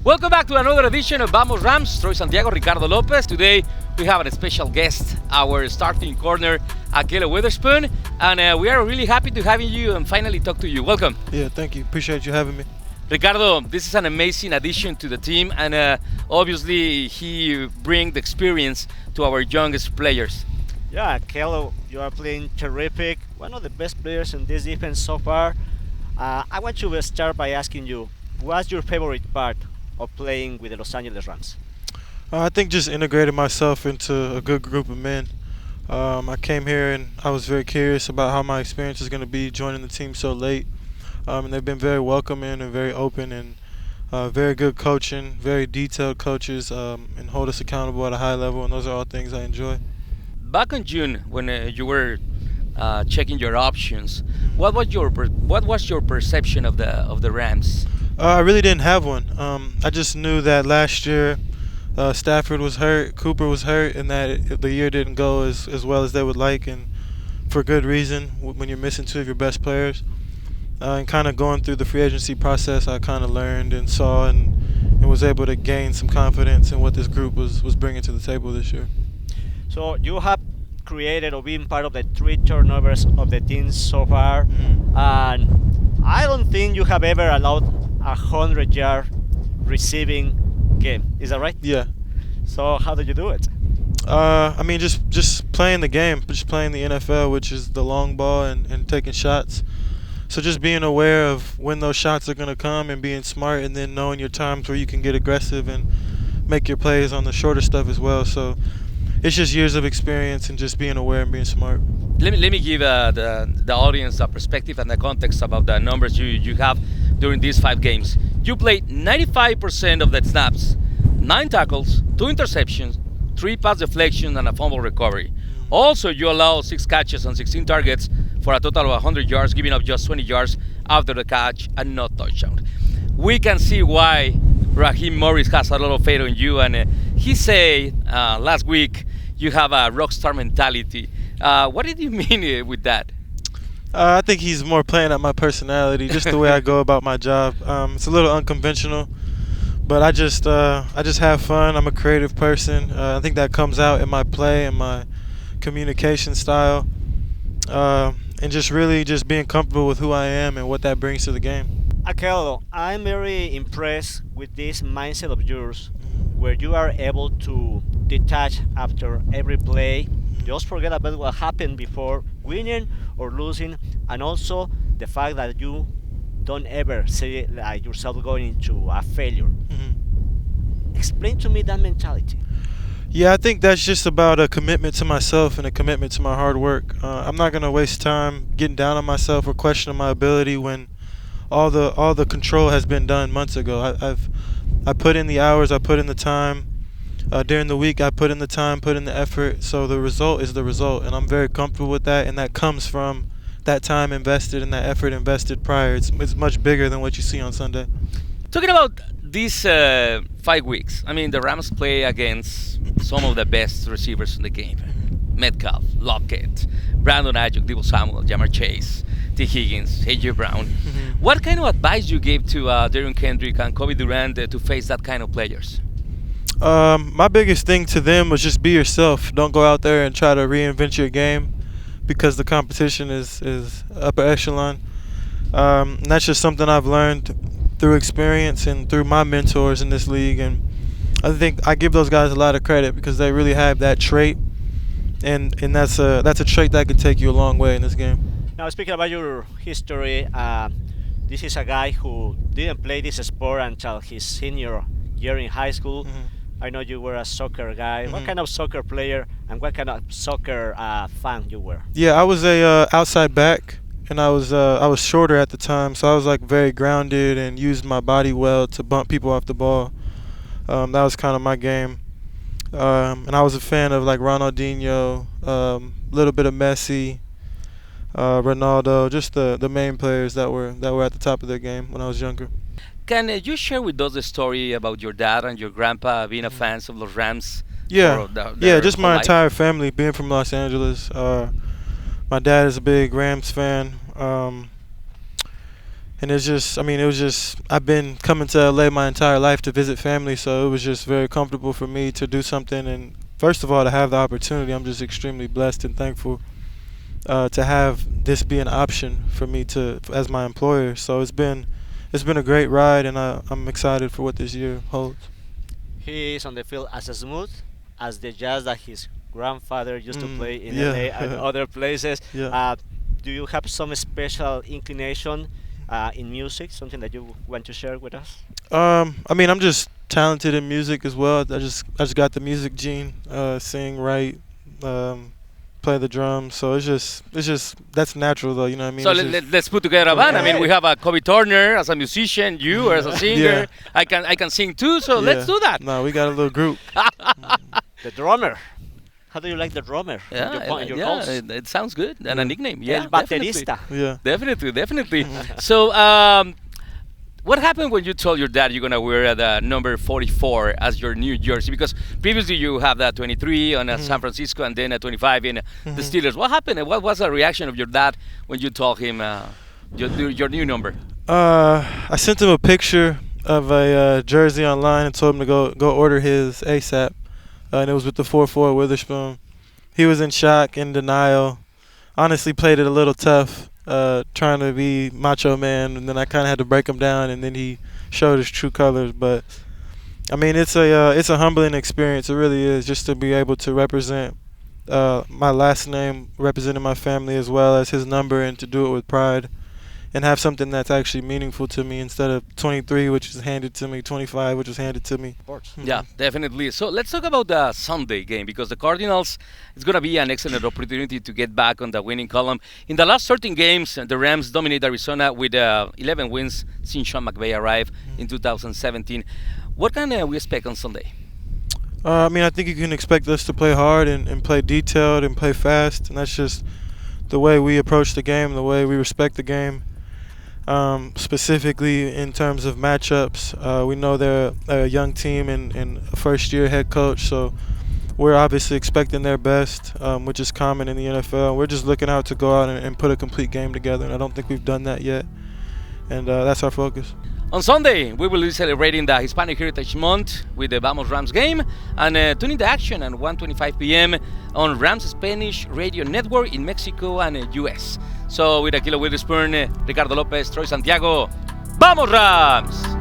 Welcome back to another edition of Vamos Rams. Troy Santiago, Ricardo Lopez. Today we have a special guest, our starting corner, Ahkello Witherspoon, and we are really happy to have you and finally talk to you. Welcome. Yeah, thank you. Appreciate you having me. Ricardo, this is an amazing addition to the team, and obviously he brings the experience to our youngest players. Yeah, Ahkello, you are playing terrific. One of the best players in this defense so far. I want to start by asking you, what's your favorite part of playing with the Los Angeles Rams? I think just integrating myself into a good group of men. I came here and I was very curious about how my experience is going to be joining the team so late. And they've been very welcoming and very open and very good coaching, very detailed coaches, and hold us accountable at a high level. And those are all things I enjoy. Back in June, when you were checking your options, what was your perception of the Rams? I really didn't have one. I just knew that last year Stafford was hurt, Cooper was hurt, and that the year didn't go as well as they would like, and for good reason when you're missing two of your best players. And kind of going through the free agency process, I kind of learned and saw and was able to gain some confidence in what this group was bringing to the table this year. So you have created or been part of the 3 turnovers of the team so far, and I don't think you have ever allowed 100-yard receiving game. Is that right? Yeah. So how did you do it? I mean, just playing the game, just playing the NFL, which is the long ball and taking shots. So just being aware of when those shots are going to come and being smart, and then knowing your times where you can get aggressive and make your plays on the shorter stuff as well. So it's just years of experience and just being aware and being smart. Let me give the audience a perspective and the context about the numbers you have during these 5 games. You played 95% of the snaps, 9 tackles, 2 interceptions, 3 pass deflections, and a fumble recovery. Also, you allowed 6 catches on 16 targets for a total of 100 yards, giving up just 20 yards after the catch and no touchdown. We can see why Raheem Morris has a lot of faith in you, and he said last week you have a rock star mentality. What did you mean with that? I think he's more playing at my personality, just the way I go about my job. It's a little unconventional, but I just have fun. I'm a creative person. I think that comes out in my play and my communication style, and just really just being comfortable with who I am and what that brings to the game. Ahkello, I'm very impressed with this mindset of yours, where you are able to detach after every play, just forget about what happened before, winning or losing, and also the fact that you don't ever see like yourself going into a failure. Explain to me that mentality. Yeah, I think that's just about a commitment to myself and a commitment to my hard work. I'm not going to waste time getting down on myself or questioning my ability when all the control has been done months ago. I put in the hours, I put in the time. During the week, I put in the time, put in the effort. So the result is the result, and I'm very comfortable with that. And that comes from that time invested and that effort invested prior. It's much bigger than what you see on Sunday. Talking about these 5 weeks, I mean, the Rams play against some of the best receivers in the game. Metcalf, Lockett, Brandon Ayuk, Deebo Samuel, Jamar Chase, T. Higgins, A.J. Brown. What kind of advice you gave to Derrick Henry and Kobe Durant to face that kind of players? My biggest thing to them was just be yourself. Don't go out there and try to reinvent your game because the competition is upper echelon. And that's just something I've learned through experience and through my mentors in this league. And I think I give those guys a lot of credit because they really have that trait, and that's a trait that can take you a long way in this game. Now, speaking about your history, this is a guy who didn't play this sport until his senior year in high school. I know you were a soccer guy. What kind of soccer player and what kind of soccer fan you were? Yeah, I was a outside back, and I was shorter at the time, so I was like very grounded and used my body well to bump people off the ball. That was kind of my game, and I was a fan of like Ronaldinho, little bit of Messi, Ronaldo, just the main players that were at the top of their game when I was younger. Can you share with us the story about your dad and your grandpa being a fans of los Rams? Yeah, just my whole life? entire family being from Los Angeles. My dad is a big Rams fan, and it's just, I mean, it was just, I've been coming to LA my entire life to visit family, so it was just very comfortable for me to do something. And first of all, to have the opportunity, I'm just extremely blessed and thankful to have this be an option for me to as my employer. So it's been a great ride, and I'm excited for what this year holds. He is on the field as smooth as the jazz that his grandfather used to play in yeah. LA and other places. Yeah. Do you have some special inclination in music, something that you want to share with us? I mean, I'm just talented in music as well. I just got the music gene, sing, write, play the drums. So it's just that's natural though. You know what I mean? So It's just- let's put together a band. I mean, we have a Kobe Turner as a musician, you as a singer. I can sing too. So let's do that. No, we got a little group. The drummer. How do you like the drummer? Yeah, in your calls? it sounds good. And a nickname. Yeah, El baterista. Yeah. Definitely. So, what happened when you told your dad you're gonna wear the number 44 as your new jersey? Because previously you have that 23 on San Francisco and then a 25 in the Steelers. What happened? What was the reaction of your dad when you told him your new number? I sent him a picture of a jersey online and told him to go order his ASAP. And it was with the 4-4 Witherspoon. He was in shock, in denial. Honestly, played it a little tough, trying to be macho man, and then I kind of had to break him down, and then he showed his true colors. But I mean, it's a humbling experience. It really is, just to be able to represent my last name, representing my family as well as his number, and to do it with pride. And have something that's actually meaningful to me instead of 23, which is handed to me, 25, which was handed to me. Yeah, definitely. So let's talk about the Sunday game, because the Cardinals, it's going to be an excellent opportunity to get back on the winning column. In the last 13 games, the Rams dominate Arizona with 11 wins since Sean McVay arrived in 2017. What can we expect on Sunday? I mean, I think you can expect us to play hard and play detailed and play fast, and that's just the way we approach the game, the way we respect the game. Specifically in terms of matchups, we know they're a young team and a first-year head coach, so we're obviously expecting their best, which is common in the NFL. We're just looking out to go out and put a complete game together, and I don't think we've done that yet, and that's our focus. On Sunday, we will be celebrating the Hispanic Heritage Month with the Vamos Rams game, and tune in the action at 1:25 p.m. on Rams Spanish Radio Network in Mexico and US. So with Ahkello Witherspoon, Ricardo Lopez, Troy Santiago, ¡Vamos Rams!